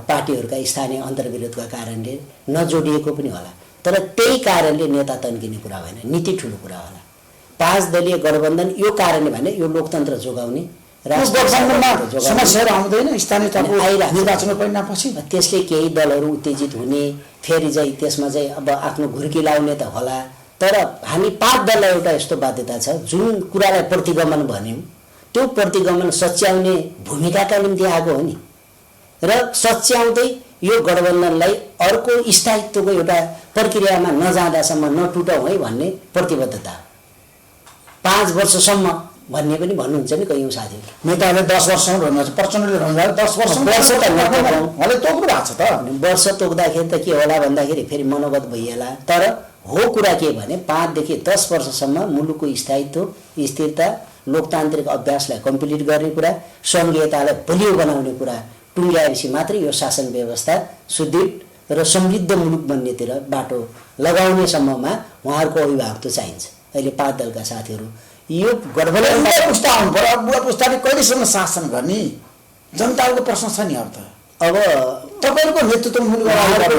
पार्टीहरूका स्थानीय अन्तर्विरोधका कारणले नजोडिएको पनि होला। तर त्यही कारणले नेता तन्किने कुरा होइन, नीति ठुलो कुरा होला। 5 दलीय गठबन्धन यो कारणले भने यो लोकतन्त्र जोगाउने समस्याहरू आउँदैन स्थानीय तहको निर्वाचनको परिणामपछि। त्यसले केही दलहरू उत्तेजित हुने, फेरि चाहिँ त्यसमा चाहिँ अब आफ्नो घुर्की लाउने त होला। तर हामी 5 दललाई एउटा यस्तो बाध्यता छ, जुन कुरालाई प्रतिगमन भन्यौँ त्यो प्रतिगमन सच्याउने भूमिकाका निम्ति आएको हो नि। र सच्याउँदै यो गठबन्धनलाई अर्को स्थायित्वको एउटा प्रक्रियामा नजाँदासम्म नटुटाउँ है भन्ने प्रतिबद्धता। 5 वर्षसम्म भन्ने पनि भन्नुहुन्छ नि कयौँ साथीहरू। नेताहरूले 10 वर्षसम्म भन्नुहुन्छ, प्रचण्डले भन्नुहुन्छ 10 वर्ष त उहाँले तोक्नु भएको छ त। वर्ष तोक्दाखेरि त के होला भन्दाखेरि फेरि मनोगत भइहाल्ला। तर हो कुरा के भने 5 देखि 10 वर्षसम्म मुलुकको स्थायित्व, स्थिरता, लोकतान्त्रिक अभ्यासलाई कम्प्लिट गर्ने कुरा, सङ्घीयतालाई बलियो बनाउने कुरा टुङ्ग्याएपछि मात्रै यो शासन व्यवस्था सुदृढ र समृद्ध मुलुक बन्नेतिर बाटो लगाउने सम्ममा उहाँहरूको अभिभावक चाहिन्छ। अहिले 5 दलका साथीहरू यो गठबन्धन पुस्ता आउनु पर्यो। बुढा पुस्ताले कहिलेसम्म शासन गर्ने जनताको प्रश्न छ नि। अब तपाईँहरूको नेतृत्व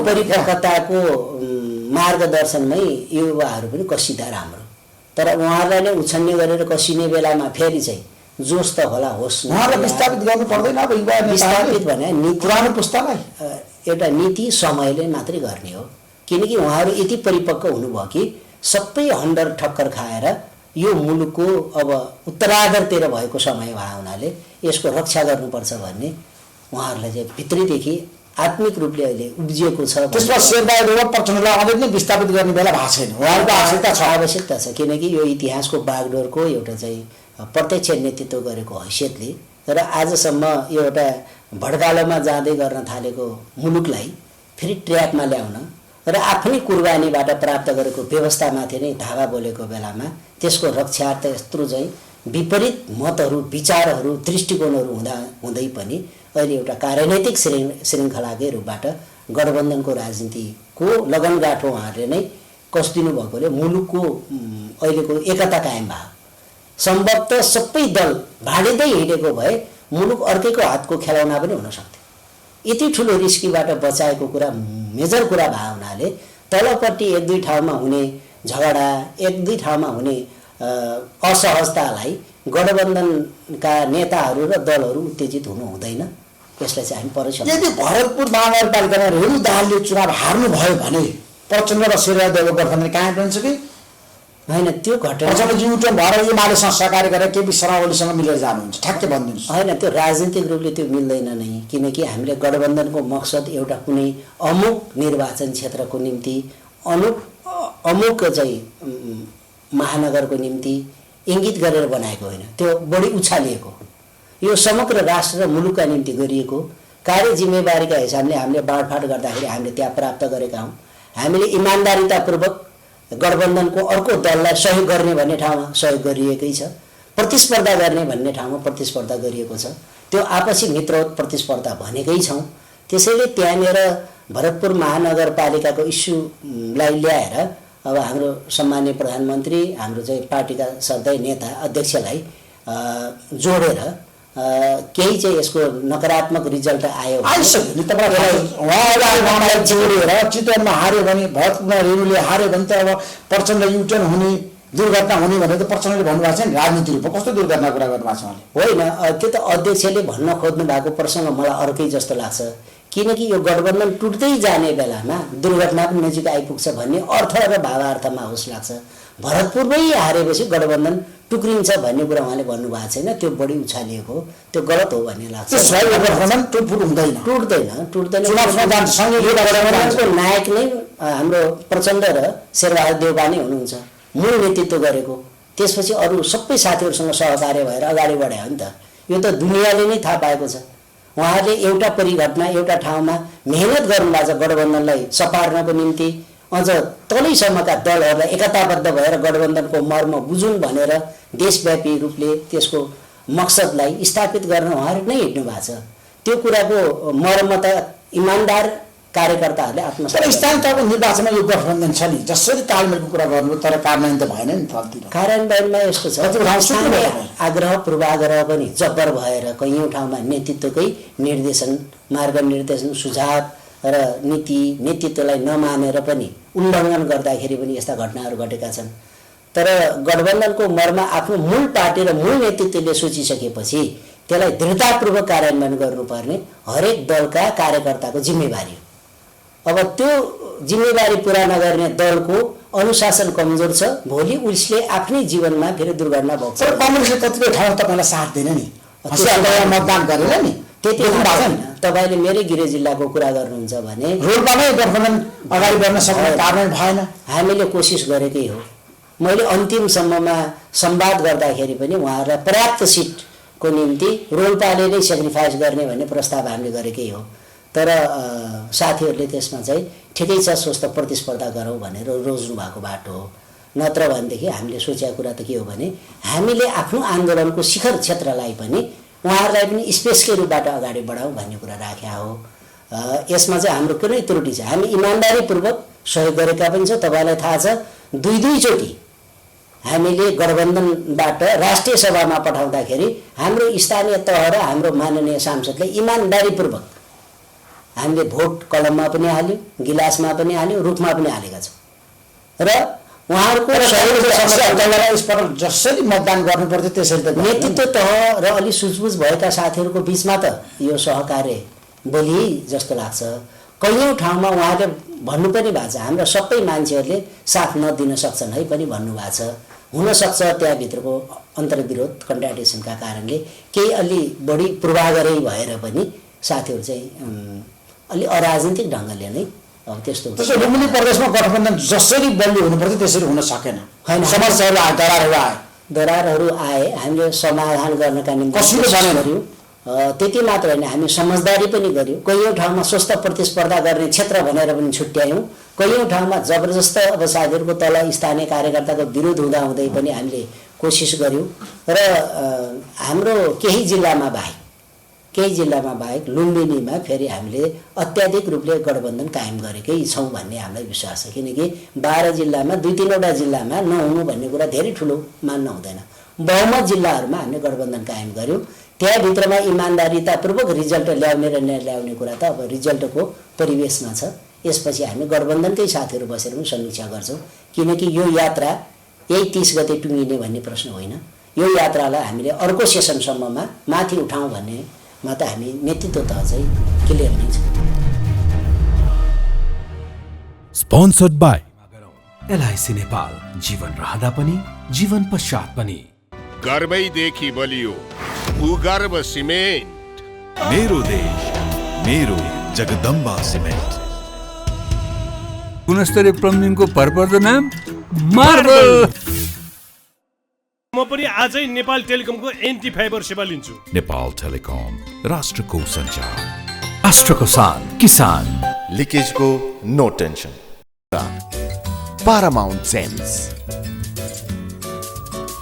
परिपक्वताको मार्गदर्शनमै युवाहरू पनि कसिँदा राम्रो। तर उहाँहरूलाई नै उछन्ने गरेर कसिने बेलामा फेरि चाहिँ जोस त होला होस्, उहाँलाई विस्थापित गर्नु पर्दैन। अब विस्थापित भने पुरानो पुस्तालाई एउटा नीति समयले मात्रै गर्ने हो। किनकि उहाँहरू यति परिपक्व हुनुभयो कि सबै हन्डर ठक्कर खाएर यो मुलुकको अब उत्तराधारतिर भएको समय भए हुनाले यसको रक्षा गर्नुपर्छ भन्ने उहाँहरूलाई चाहिँ भित्रैदेखि आत्मिक रूपले अहिले उब्जिएको छ। त्यसमा शेरबहादुर र प्रचण्डलाई अझै पनि विस्थापित गर्ने बेला भएको छैन। उहाँहरूको आवश्यकता छ किनकि यो इतिहासको बागडोरको एउटा चाहिँ प्रत्यक्ष नेतृत्व गरेको हैसियतले र आजसम्म यो एउटा भड्कालोमा जाँदै गर्न थालेको मुलुकलाई फेरि ट्र्याकमा ल्याउन र आफ्नै कुर्बानीबाट प्राप्त गरेको व्यवस्थामाथि नै धावा बोलेको बेलामा त्यसको रक्षार्थ यत्रो चाहिँ विपरीत मतहरू, विचारहरू, दृष्टिकोणहरू हुँदै पनि अहिले एउटा कार्यनैतिक श्रृङ्खलाकै रूपबाट गठबन्धनको राजनीतिको लगनगाँठो उहाँहरूले नै कसिदिनु भएकोले मुलुकको अहिलेको एकता कायम भयो। सम्भवतः सबै दल भाँडिँदै हिँडेको भए मुलुक अर्कैको हातको खेलाउना पनि हुन सक्थ्यो। यति ठुलो रिस्कीबाट बचाएको कुरा मेजर कुरा भए हुनाले तलपट्टि 1-2 ठाउँमा हुने झगडा, 1-2 ठाउँमा हुने असहजतालाई गठबन्धनका नेताहरू र दलहरू उत्तेजित हुनु हुँदैन। यसलाई चाहिँ हामी परेछ। यदि भरतपुर महानगरपालिकामा रेणु दाहालले चुनाव हार्नु भयो भने प्रचण्ड र शेरबहादुरको गठबन्धन कायम रहन्छ कि होइन? त्यो घटना युटर्न भएर एमालेसँग सहकार्य गरेर केपी शर्मा ओलीसँग मिलेर जानुहुन्छ, ठ्याक्कै भनिदिनुहोस्। होइन, त्यो राजनीतिक रूपले त्यो मिल्दैन नै। किनकि हामीले गठबन्धनको मकसद एउटा कुनै अमुक निर्वाचन क्षेत्रको निम्ति अमुक चाहिँ महानगरको निम्ति इङ्गित गरेर बनाएको होइन, त्यो बढी उछालिएको। यो समग्र राष्ट्र र मुलुकका निम्ति गरिएको कार्य जिम्मेवारीका हिसाबले हामीले बाँडफाँड गर्दाखेरि हामीले त्यहाँ प्राप्त गरेका हौँ। हामीले इमान्दारितापूर्वक गठबन्धनको अर्को दललाई सहयोग गर्ने भन्ने ठाउँमा सहयोग गरिएकै छ, प्रतिस्पर्धा गर्ने भन्ने ठाउँमा प्रतिस्पर्धा गरिएको छ। त्यो आपसी मित्रवत प्रतिस्पर्धा भनेकै छौँ। त्यसैले त्यहाँनिर भरतपुर महानगरपालिकाको इस्युलाई ल्याएर अब हाम्रो सम्माननीय प्रधानमन्त्री, हाम्रो चाहिँ पार्टीका सधैँ नेता अध्यक्षलाई जोडेर केही चाहिँ यसको नकारात्मक रिजल्ट आइसक्यो नि। तपाईँलाई जोडेर चितवनमा हार्यो भने, भरतपुरमा रेणुले हार्यो भने त अब प्रचण्ड युटर्न हुने, दुर्घटना हुने भनेर त प्रचण्डले भन्नुभएको छ नि। राजनीति रूपमा कस्तो दुर्घटना कुरा गर्नुभएको छ उहाँले? होइन, त्यो त अध्यक्षले भन्न खोज्नु भएको प्रसङ्ग मलाई अर्कै जस्तो लाग्छ। किनकि यो गठबन्धन टुट्दै जाने बेलामा दुर्घटना पनि नजिक आइपुग्छ भन्ने अर्थ र भावार्थमा होस् लाग्छ। भरतपुरमै हारेपछि गठबन्धन टुक्रिन्छ भन्ने कुरा उहाँले भन्नुभएको छैन, त्यो बढी उछालिएको हो, त्यो गलत हो भन्ने लाग्छ। गठबन्धन टुटफुट हुँदैन टुट्दैन। चुनावमा जान्छ यो गठबन्धनको नायक नै हाम्रो प्रचण्ड र शेरबहादुर देउवा नै हुनुहुन्छ, मूल नेतृत्व गरेको। त्यसपछि अरू सबै साथीहरूसँग सहकार्य भएर अगाडि बढायो नि त। यो त दुनियाँले नै थाहा पाएको छ। उहाँहरूले एउटा परिघटना एउटा ठाउँमा मेहनत गर्नुभएको छ गठबन्धनलाई सपार्नको निम्ति, अझ तलैसम्मका दलहरूलाई एकताबद्ध भएर गठबन्धनको मर्म बुझुन् भनेर देशव्यापी रूपले त्यसको मकसदलाई स्थापित गर्न उहाँहरू नै हिँड्नु भएको छ। त्यो कुराको मर्म त इमान्दार कार्यकर्ताहरूले आत्मसात। तर स्थानीय तहको निर्वाचनमा यो गठबन्धन छ नि, जसरी तालमेलको कुरा गर्नु, तर कार्यान्वयन त भएन नि फलतिर। कार्यान्वयनमा यस्तो छ, स्थानीय आग्रह पूर्वाग्रह पनि जब्बर भएर कैयौँ ठाउँमा नेतृत्वकै निर्देशन, मार्गनिर्देशन, सुझाव र नेतृत्वलाई नमानेर पनि उल्लङ्घन गर्दाखेरि पनि यस्ता घटनाहरू घटेका छन्। तर गठबन्धनको मर्म आफ्नो मूल पार्टी र मूल नेतृत्वले सोचिसकेपछि त्यसलाई दृढतापूर्वक कार्यान्वयन गर्नुपर्ने हरेक दलका कार्यकर्ताको जिम्मेवारी हो। अब त्यो जिम्मेवारी पुरा नगर्ने दलको अनुशासन कमजोर छ, भोलि उसले आफ्नै जीवनमा फेरि दुर्घटना भोग्छ। तर कङ्ग्रेसले कतिपय ठाउँमा तपाईँलाई साथ दिएन नि, मतदान गरेन नि, त्यति तपाईँले मेरै गृह जिल्लाको कुरा गर्नुहुन्छ भने रोल्पामै गठबन्धन अगाडि बढ्न सक्ने कार्यान्वयन भएन। हामीले कोसिस गरेकै हो। मैले अन्तिमसम्ममा संवाद गर्दाखेरि पनि उहाँहरूलाई पर्याप्त सिटको निम्ति रोल्पाले नै सेक्रिफाइस गर्ने भन्ने प्रस्ताव हामीले गरेकै हो। तर साथीहरूले त्यसमा चाहिँ ठिकै छ स्वस्थ प्रतिस्पर्धा गरौँ भनेर रोज्नु भएको बाटो हो। नत्र भनेदेखि हामीले सोचेको कुरा त के हो भने हामीले आफ्नो आन्दोलनको शिखर क्षेत्रलाई पनि उहाँहरूलाई पनि स्पेसकै रूपबाट अगाडि बढाउँ भन्ने कुरा राखेका हो। यसमा चाहिँ हाम्रो कुनै त्रुटि छ, हामी इमान्दारीपूर्वक सहयोग गरेका पनि छ। तपाईँलाई थाहा छ, दुईचोटि हामीले गठबन्धनबाट राष्ट्रिय सभामा पठाउँदाखेरि हाम्रो स्थानीय तह र हाम्रो माननीय सांसदले इमान्दारीपूर्वक हामीले भोट कलममा पनि हाल्यो, गिलासमा पनि हाल्यो, रुखमा पनि हालेका छौँ र उहाँहरूको जसरी मतदान गर्नुपर्थ्यो त्यसरी त नेतृत्व तह र अलि सुझबुझ भएका साथीहरूको बिचमा त यो सहकार्य बोली जस्तो लाग्छ। कैयौँ ठाउँमा उहाँले भन्नु पनि भएको छ, हाम्रा सबै मान्छेहरूले साथ नदिन सक्छन् है पनि भन्नुभएको छ। हुनसक्छ त्यहाँभित्रको अन्तर्विरोध कन्ट्राडिक्सनका कारणले केही अलि बढी पूर्वाग्रही भएर पनि साथीहरू चाहिँ अलि अराजनीतिक ढङ्गले नै अब त्यस्तो लुम्बिनी प्रदेशमा गठबन्धन जसरी बलियो हुनुपर्थ्यो त्यसरी हुन सकेन। समस्याहरू आए, दरारहरू आए, हामीले समाधान गर्नका निम्ति गऱ्यौँ। त्यति मात्र होइन, हामी समझदारी पनि गऱ्यौँ। कैयौँ ठाउँमा स्वस्थ प्रतिस्पर्धा गर्ने क्षेत्र भनेर पनि छुट्यायौँ। कैयौँ ठाउँमा जबरजस्त अब साथीहरूको तल स्थानीय कार्यकर्ताको विरोध हुँदाहुँदै पनि हामीले कोसिस गऱ्यौँ र हाम्रो केही जिल्लामा बाहेक लुम्बिनीमा फेरि हामीले अत्याधिक रूपले गठबन्धन कायम गरेकै छौँ भन्ने हामीलाई विश्वास छ। किनकि 12 जिल्लामा 2-3वटा जिल्लामा नहुनु भन्ने कुरा धेरै ठुलो मान्न हुँदैन। बहुमत जिल्लाहरूमा हामीले गठबन्धन कायम गऱ्यौँ। त्यहाँभित्रमा इमान्दारितापूर्वक रिजल्ट ल्याउने र नल्याउने कुरा त अब रिजल्टको परिवेशमा छ। यसपछि हामी गठबन्धनकै साथीहरू बसेर पनि समीक्षा गर्छौँ। किनकि यो यात्रा यही 30 गते टुङ्गिने भन्ने प्रश्न होइन। यो यात्रालाई हामीले अर्को सेसनसम्ममा माथि उठाउँ भन्नेमा त हामी नेतृत्व तह चाहिँ क्लियर नै छ। स्पोन्सर्ड बाई एलआईसी नेपाल, जीवन रहँदा पनि जीवन पश्चात पनि। गर्वैदेखि बलियो भूगर्भ सिमेन्ट। मेरो देश मेरो जगदम्बा सिमेन्ट। गुणस्तरीय प्लम्बिङको भरपर्दो नाम मार्बल। म पनि आजै नेपाल टेलिकमको एन्टी फाइबर सेवा लिन्छु। नेपाल टेलिकम, राष्ट्रको सञ्चार। राष्ट्रको शान, किसान। लिकेजको नो टेन्सन। Paramount Gems.